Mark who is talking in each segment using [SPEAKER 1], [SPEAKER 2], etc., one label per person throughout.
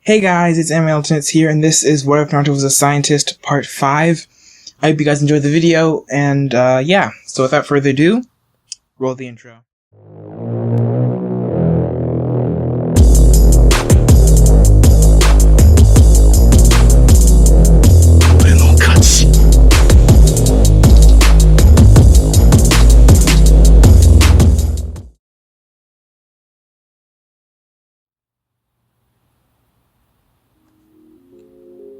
[SPEAKER 1] Hey guys, it's Alternates here, and this is What If Naruto Was a Scientist, Part 5. I hope you guys enjoyed the video, and yeah, so without further ado, roll the intro.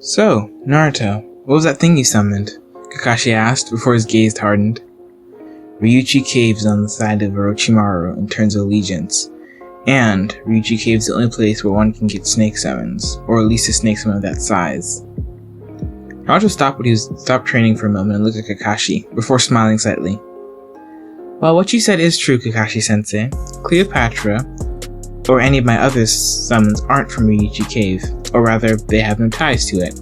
[SPEAKER 1] So, Naruto, what was that thing you summoned? Kakashi asked before his gaze hardened. Ryuchi Caves on the side of Orochimaru in terms of allegiance, and Ryuchi Caves is the only place where one can get snake summons, or at least a snake summon of that size. Naruto stopped training for a moment and looked at Kakashi, before smiling slightly. Well, what you said is true, Kakashi-sensei. Cleopatra, or any of my other summons aren't from Ryuchi Cave, or rather, they have no ties to it.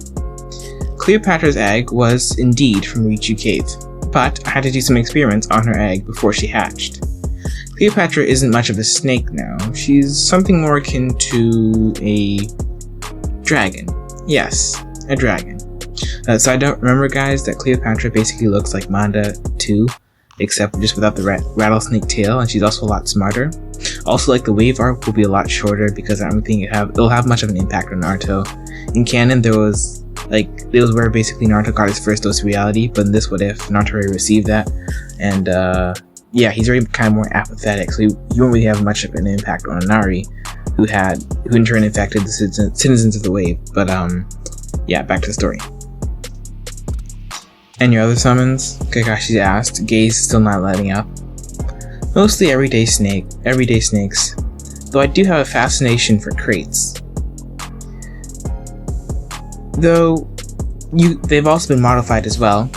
[SPEAKER 1] Cleopatra's egg was indeed from Ryuchi Cave, but I had to do some experiments on her egg before she hatched. Cleopatra isn't much of a snake now. She's something more akin to a dragon. Yes, a dragon. So I don't remember, guys, that Cleopatra basically looks like Manda too, except just without the rattlesnake tail, and she's also a lot smarter. Also, like, the wave arc will be a lot shorter because I don't think it'll have much of an impact on Naruto. In canon, it was where basically Naruto got his first dose of reality, but in this What If, Naruto already received that, and yeah, he's already kind of more apathetic, so he won't really have much of an impact on Inari, who in turn infected the citizens of the wave. But yeah, back to the story. And your other summons? Kakashi asked, gaze still not letting up. Mostly everyday snakes, though I do have a fascination for crates. Though, they've also been modified as well.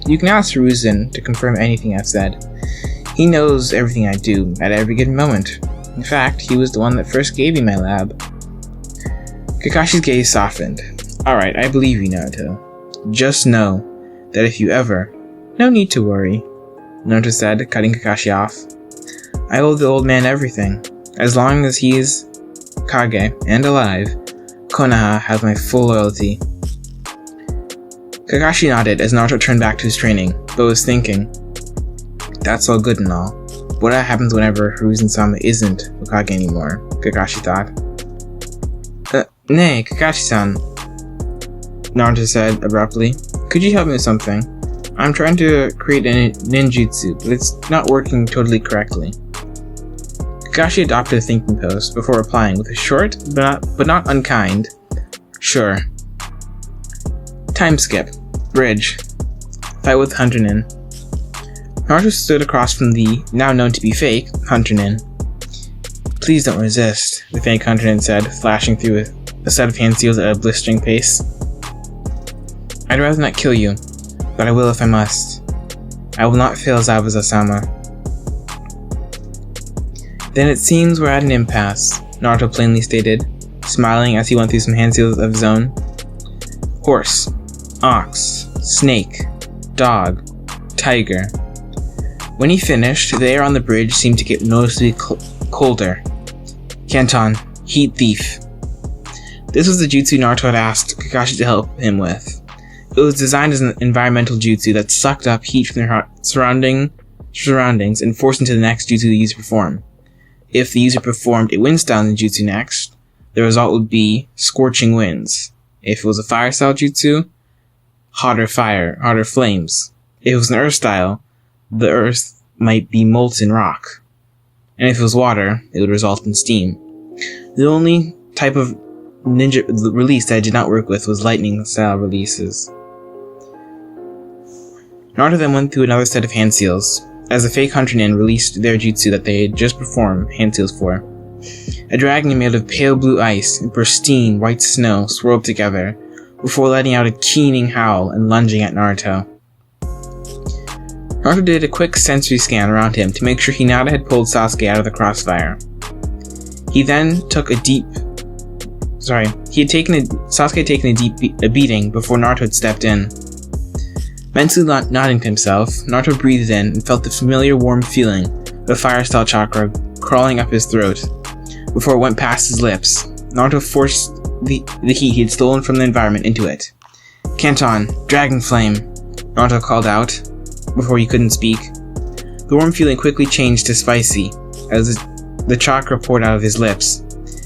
[SPEAKER 1] You can ask Ruzin to confirm anything I've said. He knows everything I do at every given moment. In fact, he was the one that first gave me my lab. Kakashi's gaze softened. Alright, I believe you, Naruto. Just know that if you ever... No need to worry, Naruto said, cutting Kakashi off. I owe the old man everything. As long as he is Kage and alive, Konoha has my full loyalty. Kakashi nodded as Naruto turned back to his training, but was thinking, that's all good and all. What happens whenever Hiruzen-sama isn't Hokage anymore? Kakashi thought. Nay, Kakashi-san, Naruto said abruptly. Could you help me with something? I'm trying to create a ninjutsu, but it's not working totally correctly. Gaki adopted a thinking pose before replying with a short, but not unkind, sure. Time skip. Bridge. Fight with Hunternin. Naruto stood across from the, now known to be fake, Hunternin. Please don't resist, the fake Hunternin said, flashing through a set of hand seals at a blistering pace. I'd rather not kill you, but I will if I must. I will not fail Zabuza-sama. Then it seems we're at an impasse, Naruto plainly stated, smiling as he went through some hand seals of his own. Horse, ox, snake, dog, tiger. When he finished, the air on the bridge seemed to get noticeably colder. Katon, heat thief. This was the jutsu Naruto had asked Kakashi to help him with. It was designed as an environmental jutsu that sucked up heat from their surroundings and forced into the next jutsu the user performed. If the user performed a wind-style ninjutsu next, the result would be scorching winds. If it was a fire-style jutsu, hotter flames. If it was an earth-style, the earth might be molten rock. And if it was water, it would result in steam. The only type of ninja release that I did not work with was lightning-style releases. Naruto then went through another set of hand seals, as the fake Hunternin released their jutsu that they had just performed hand seals for. A dragon made of pale blue ice and pristine white snow swirled together, before letting out a keening howl and lunging at Naruto. Naruto did a quick sensory scan around him to make sure Hinata had pulled Sasuke out of the crossfire. Sasuke had taken a beating before Naruto had stepped in. Mentally nodding to himself, Naruto breathed in and felt the familiar warm feeling of the fire-style chakra crawling up his throat. Before it went past his lips, Naruto forced the heat he had stolen from the environment into it. "Katon, Dragon Flame," Naruto called out, before he couldn't speak. The warm feeling quickly changed to spicy, as the chakra poured out of his lips.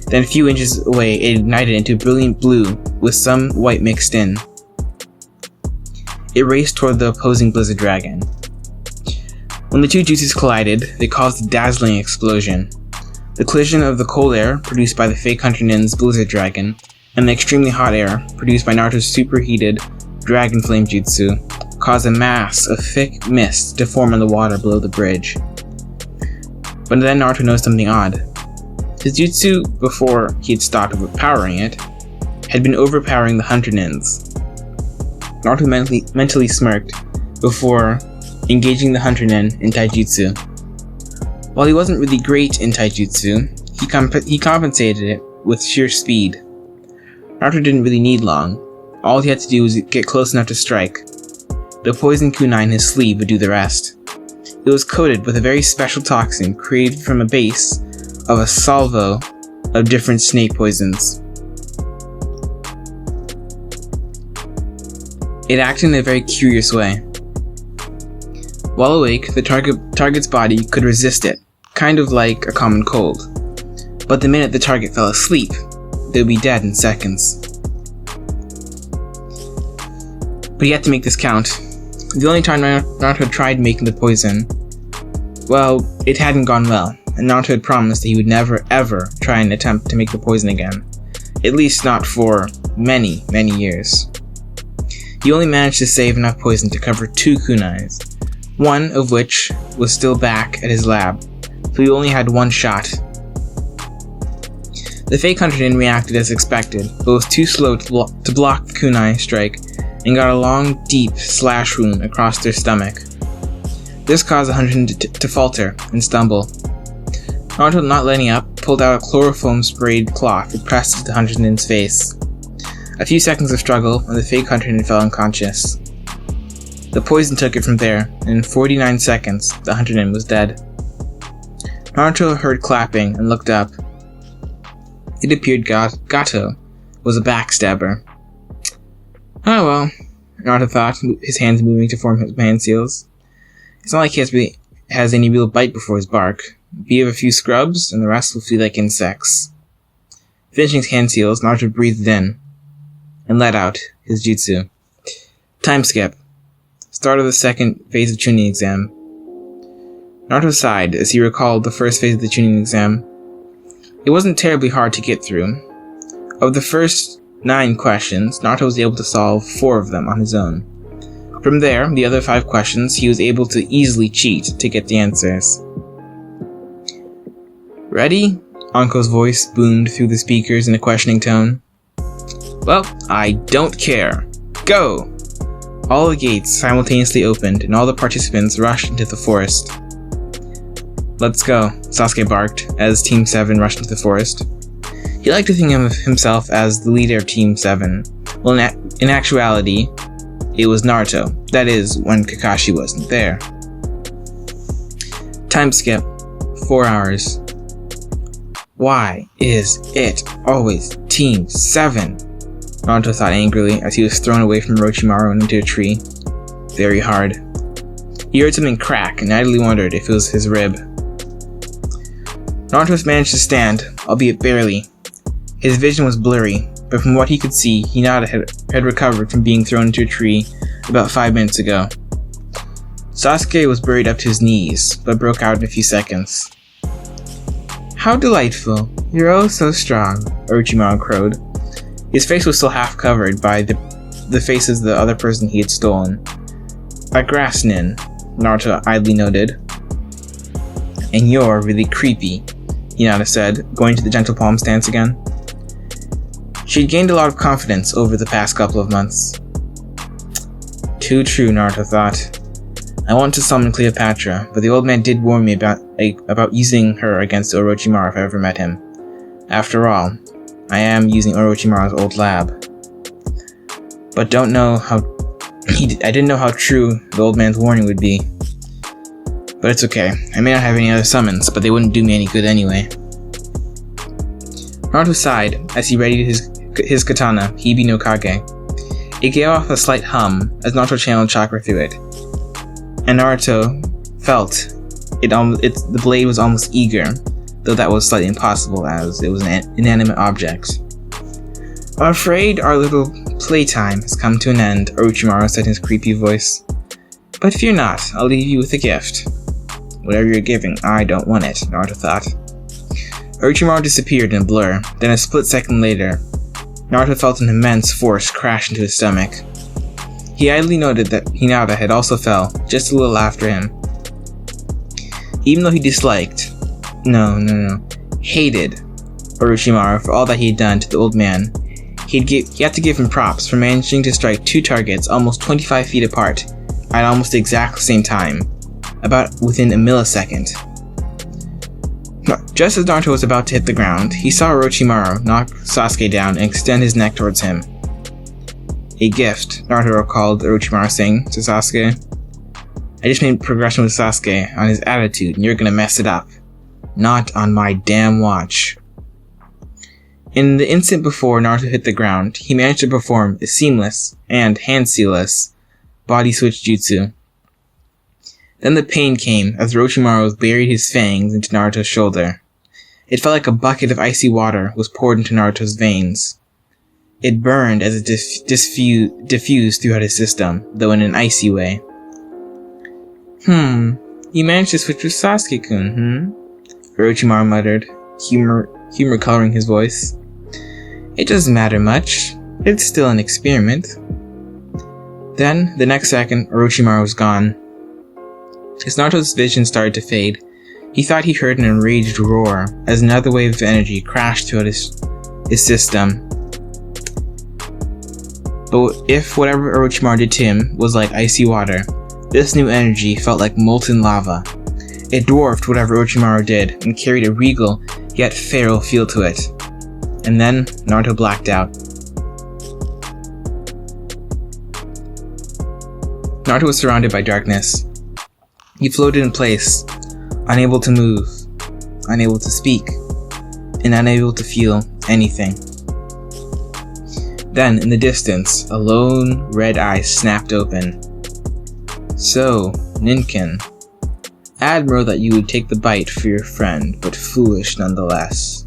[SPEAKER 1] Then a few inches away, it ignited into brilliant blue, with some white mixed in. It raced toward the opposing Blizzard Dragon. When the two jutsus collided, they caused a dazzling explosion. The collision of the cold air, produced by the fake Hunter Nin's Blizzard Dragon, and the extremely hot air, produced by Naruto's superheated Dragon Flame Jutsu, caused a mass of thick mist to form on the water below the bridge. But then Naruto noticed something odd. His jutsu, before he had stopped overpowering it, had been overpowering the Hunter Nins. Naruto mentally smirked before engaging the Hunter Nin in taijutsu. While he wasn't really great in taijutsu, he compensated it with sheer speed. Naruto didn't really need long. All he had to do was get close enough to strike. The poison kunai in his sleeve would do the rest. It was coated with a very special toxin created from a base of a salvo of different snake poisons. It acted in a very curious way. While awake, the target's body could resist it, kind of like a common cold. But the minute the target fell asleep, they would be dead in seconds. But he had to make this count. The only time Naruto tried making the poison, well, it hadn't gone well, and Naruto had promised that he would never ever try and attempt to make the poison again. At least not for many, many years. He only managed to save enough poison to cover 2 kunais, one of which was still back at his lab, so he only had 1 shot. The fake Hunter Nin reacted as expected, but was too slow to block the kunai strike, and got a long, deep slash wound across their stomach. This caused the Hunter Nin to falter and stumble. Naruto, not letting up, pulled out a chloroform sprayed cloth and pressed it to the Hunter Nin's face. A few seconds of struggle, and the fake Hunter Nin fell unconscious. The poison took it from there, and in 49 seconds, the Hunter Nin was dead. Naruto heard clapping and looked up. It appeared Gato was a backstabber. Oh well, Naruto thought, his hands moving to form his hand seals. It's not like he has any real bite before his bark. Be of a few scrubs, and the rest will feel like insects. Finishing his hand seals, Naruto breathed in, and let out his jutsu. Time skip. Start of the second phase of Chunin exam. Naruto sighed as he recalled the first phase of the Chunin exam. It wasn't terribly hard to get through. Of the first 9 questions, Naruto was able to solve 4 of them on his own. From there, the other 5 questions, he was able to easily cheat to get the answers. Ready? Anko's voice boomed through the speakers in a questioning tone. Well, I don't care. Go! All the gates simultaneously opened, and all the participants rushed into the forest. Let's go, Sasuke barked, as Team 7 rushed into the forest. He liked to think of himself as the leader of Team 7. Well, in actuality, it was Naruto. That is, when Kakashi wasn't there. Time skip. 4 hours. Why is it always Team 7? Naruto thought angrily as he was thrown away from Orochimaru and into a tree. Very hard. He heard something crack and idly wondered if it was his rib. Naruto managed to stand, albeit barely. His vision was blurry, but from what he could see, he now had recovered from being thrown into a tree about 5 minutes ago. Sasuke was buried up to his knees, but broke out in a few seconds. How delightful. You're oh so strong, Orochimaru crowed. His face was still half covered by the faces of the other person he had stolen. A grass nin, Naruto idly noted. And you're really creepy, Hinata said, going to the gentle palm stance again. She'd gained a lot of confidence over the past couple of months. Too true, Naruto thought. I want to summon Cleopatra, but the old man did warn me about using her against Orochimaru if I ever met him. After all, I am using Orochimaru's old lab. But I didn't know how true the old man's warning would be. But it's okay. I may not have any other summons, but they wouldn't do me any good anyway. Naruto sighed as he readied his katana, Hibi no Kage. It gave off a slight hum as Naruto channeled chakra through it, and Naruto felt the blade was almost eager, though that was slightly impossible as it was an inanimate object. "I'm afraid our little playtime has come to an end," Orochimaru said in his creepy voice. "But fear not, I'll leave you with a gift." "Whatever you're giving, I don't want it," Naruto thought. Orochimaru disappeared in a blur, then a split second later, Naruto felt an immense force crash into his stomach. He idly noted that Hinata had also fell, just a little after him. Even though he hated Orochimaru for all that he had done to the old man, he had to give him props for managing to strike two targets almost 25 feet apart at almost the exact same time, about within a millisecond. Just as Naruto was about to hit the ground, he saw Orochimaru knock Sasuke down and extend his neck towards him. "A gift," Naruto recalled Orochimaru saying to Sasuke. "I just made progression with Sasuke on his attitude and you're gonna mess it up. Not on my damn watch." In the instant before Naruto hit the ground, he managed to perform a seamless and hand-sealess body switch jutsu. Then the pain came as Orochimaru buried his fangs into Naruto's shoulder. It felt like a bucket of icy water was poured into Naruto's veins. It burned as it diffused throughout his system, though in an icy way. You managed to switch with Sasuke-kun, Orochimaru muttered, humor coloring his voice. "It doesn't matter much. It's still an experiment." Then, the next second, Orochimaru was gone. As Naruto's vision started to fade, he thought he heard an enraged roar as another wave of energy crashed throughout his system. But if whatever Orochimaru did to him was like icy water, this new energy felt like molten lava. It dwarfed whatever Orochimaru did and carried a regal yet feral feel to it. And then Naruto blacked out. Naruto was surrounded by darkness. He floated in place, unable to move, unable to speak, and unable to feel anything. Then, in the distance, a lone red eye snapped open. "So, Ninken, admirable that you would take the bite for your friend, but foolish nonetheless,"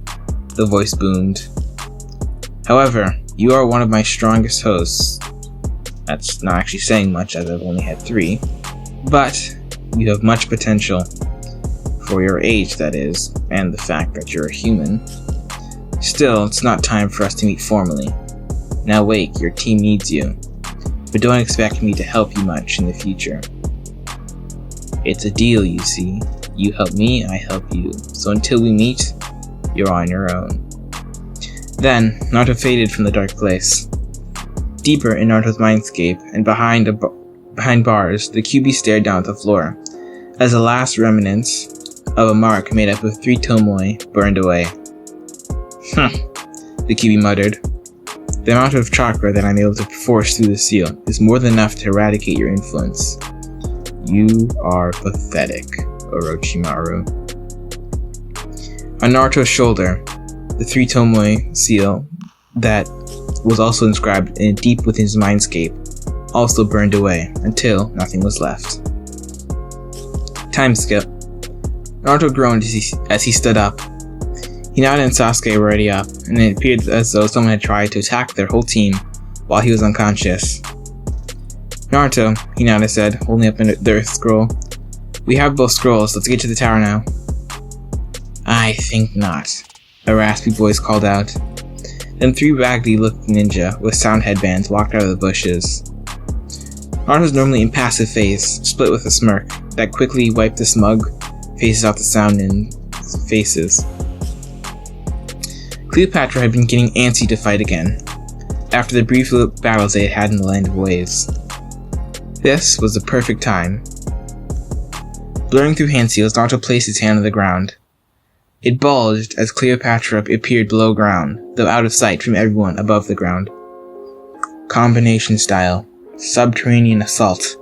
[SPEAKER 1] the voice boomed. "However, you are one of my strongest hosts." That's not actually saying much as I've only had 3, but you have much potential. For your age, that is, and the fact that you're a human. Still, it's not time for us to meet formally. Now wake, your team needs you. But don't expect me to help you much in the future. It's a deal, you see. You help me, I help you. So until we meet, you're on your own. Then, Naruto faded from the dark place. Deeper in Naruto's mindscape, and behind bars, the QB stared down at the floor, as the last remnants of a mark made up of 3 tomoe burned away. The QB muttered. "The amount of chakra that I'm able to force through the seal is more than enough to eradicate your influence. You are pathetic, Orochimaru." On Naruto's shoulder, the 3 tomoe seal that was also inscribed in deep within his mindscape also burned away until nothing was left. Time skip. Naruto groaned as he stood up. Hinata and Sasuke were already up, and it appeared as though someone had tried to attack their whole team while he was unconscious. "Naruto," Hinata said, holding up the Earth Scroll. "We have both scrolls, let's get to the tower now." "I think not," a raspy voice called out. Then 3 raggedy-looking ninja with sound headbands walked out of the bushes. Naruto's normally impassive face split with a smirk that quickly wiped the smug faces off the sound in faces. Cleopatra had been getting antsy to fight again, after the brief battles they had had in the Land of Waves. This was the perfect time. Blurring through hand seals, Naruto placed his hand on the ground. It bulged as Cleopatra appeared below ground, though out of sight from everyone above the ground. "Combination style. Subterranean assault,"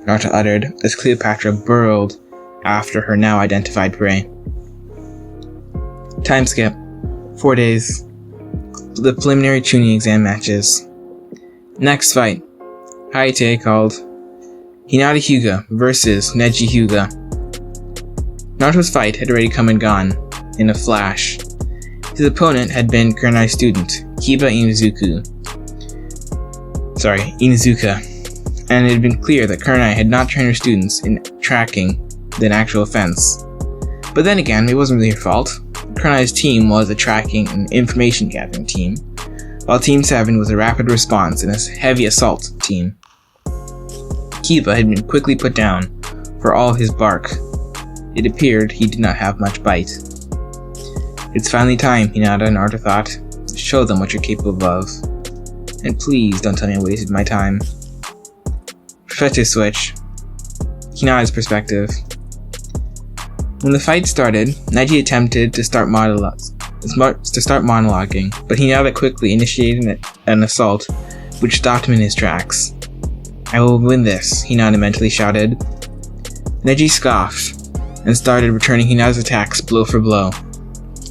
[SPEAKER 1] Naruto uttered as Cleopatra burrowed after her now identified prey. Time skip. 4 days. the preliminary tuning exam matches. Next fight, Haite called Hinata Hyuga versus Neji Hyuga. Naruto's fight had already come and gone in a flash. His opponent had been Kurenai's student, Kiba Inuzuka, and it had been clear that Kurenai had not trained her students in tracking the actual offense. But then again, it wasn't really her fault. Kurenai's team was a tracking and information gathering team, while Team 7 was a rapid response and a heavy assault team. Kiba had been quickly put down for all his bark. It appeared he did not have much bite. It's finally time, Hinata, Naruto thought. Show them what you're capable of. And please don't tell me I wasted my time. Perspective switch. Hinata's perspective. When the fight started, Neji attempted to start monologuing, but Hinata quickly initiated an assault, which stopped him in his tracks. I will win this, Hinata mentally shouted. Neji scoffed and started returning Hinata's attacks blow for blow.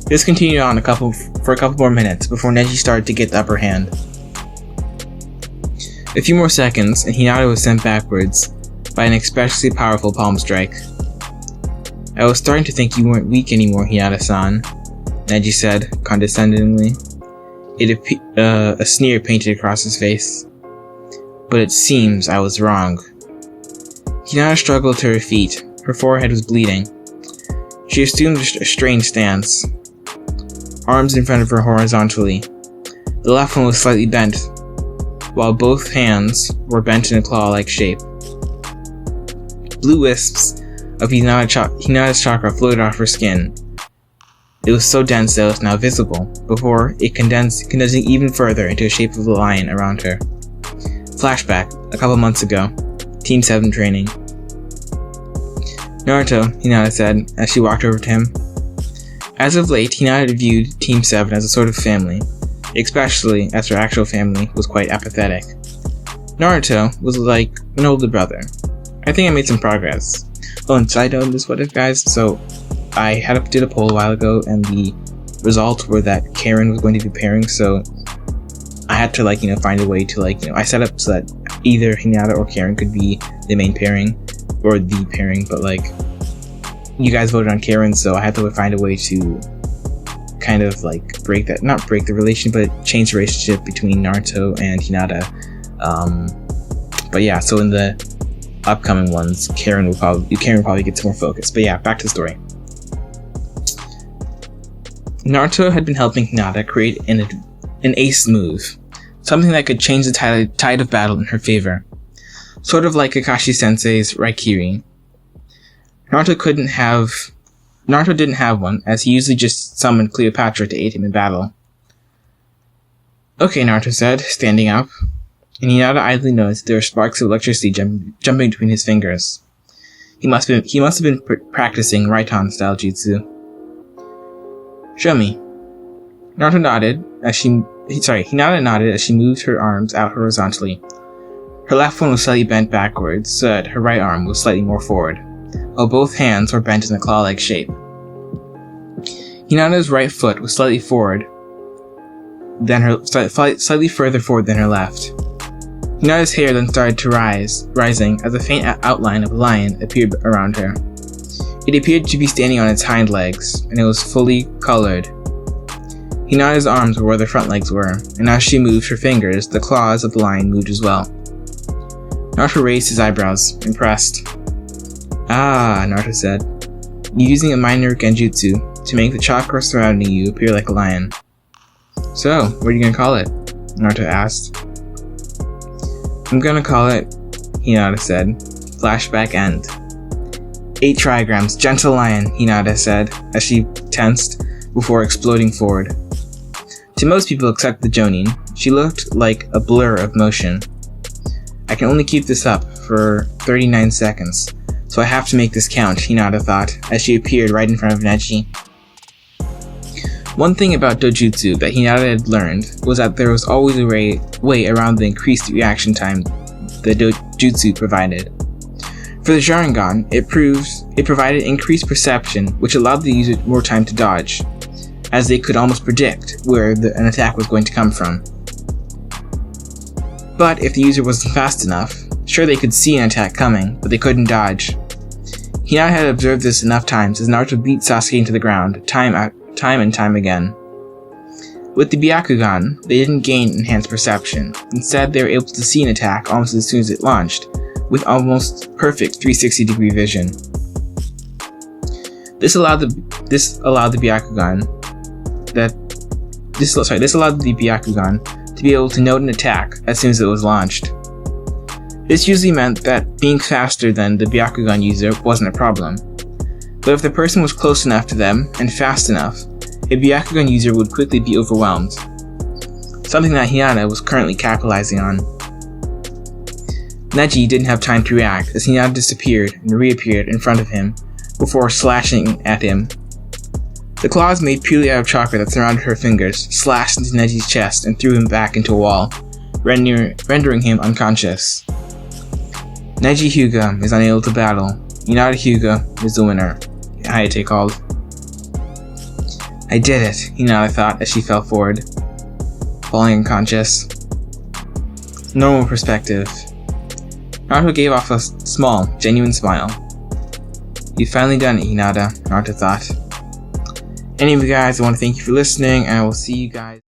[SPEAKER 1] This continued on for a couple more minutes before Neji started to get the upper hand. A few more seconds and Hinata was sent backwards by an especially powerful palm strike. I was starting to think you weren't weak anymore, Hinata-san, Neji said condescendingly. A sneer painted across his face. But it seems I was wrong. Hinata struggled to her feet. Her forehead was bleeding. She assumed a strange stance. Arms in front of her horizontally. The left one was slightly bent, while both hands were bent in a claw-like shape. Blue wisps of Hinata's chakra floated off her skin. It was so dense that it was now visible, before it condensing even further into a shape of a lion around her. Flashback, a couple months ago. Team 7 training. Naruto, Hinata said, as she walked over to him. As of late, Hinata viewed Team 7 as a sort of family, especially as her actual family was quite apathetic. Naruto was like an older brother. I think I made some progress. Oh, and side note, this what if, guys, so I did a poll a while ago, and the results were that Karen was going to be pairing, so I had to, find a way to, I set up so that either Hinata or Karen could be the main pairing, or the pairing, but, you guys voted on Karen, so I had to find a way to kind of, not break the relation, but change the relationship between Naruto and Hinata. But yeah, so in the upcoming ones, Karen will probably get some more focus. But yeah, back to the story. Naruto had been helping Hinata create an ace move, something that could change the tide of battle in her favor, sort of like Kakashi Sensei's Raikiri. Naruto didn't have one, as he usually just summoned Cleopatra to aid him in battle. Okay, Naruto said, standing up, and Hinata idly noticed there were sparks of electricity jumping between his fingers. He must have been practicing Raiton-style jutsu. Show me. Hinata nodded as she moved her arms out horizontally. Her left one was slightly bent backwards, so that her right arm was slightly more forward, while both hands were bent in a claw-like shape. Hinata's right foot was slightly slightly further forward than her left. Hinata's hair then started to rising as a faint outline of a lion appeared around her. It appeared to be standing on its hind legs, and it was fully colored. Hinata's arms were where the front legs were, and as she moved her fingers, the claws of the lion moved as well. Naruto raised his eyebrows, impressed. Ah, Naruto said, "You're using a minor genjutsu to make the chakra surrounding you appear like a lion." So, what are you gonna call it? Naruto asked. I'm gonna call it, Hinata said. Flashback end. 8 trigrams, gentle lion, Hinata said, as she tensed before exploding forward. To most people except the Jonin, she looked like a blur of motion. I can only keep this up for 39 seconds, so I have to make this count, Hinata thought, as she appeared right in front of Neji. One thing about dojutsu that Hinata had learned was that there was always a way around the increased reaction time the dojutsu provided. For the Sharingan, it provided increased perception, which allowed the user more time to dodge. as they could almost predict where an attack was going to come from. But if the user wasn't fast enough, sure they could see an attack coming, but they couldn't dodge. Hinata had observed this enough times as Naruto beat Sasuke into the ground, time and time again. With the Byakugan, they didn't gain enhanced perception. Instead, they were able to see an attack almost as soon as it launched, with almost perfect 360-degree vision. This allowed the Byakugan to be able to note an attack as soon as it was launched. This usually meant that being faster than the Byakugan user wasn't a problem, but if the person was close enough to them and fast enough, a Byakugan user would quickly be overwhelmed, something that Hinata was currently capitalizing on. Neji didn't have time to react as Hinata disappeared and reappeared in front of him before slashing at him. The claws made purely out of chakra that surrounded her fingers slashed into Neji's chest and threw him back into a wall, rendering him unconscious. Neji Hyuga is unable to battle. Hinata Hyuga is the winner, Hayate called. I did it, Hinata thought as she fell forward, falling unconscious. Normal perspective. Naruto gave off a small, genuine smile. You've finally done it, Hinata, Naruto thought. Anyway guys, I want to thank you for listening, and I will see you guys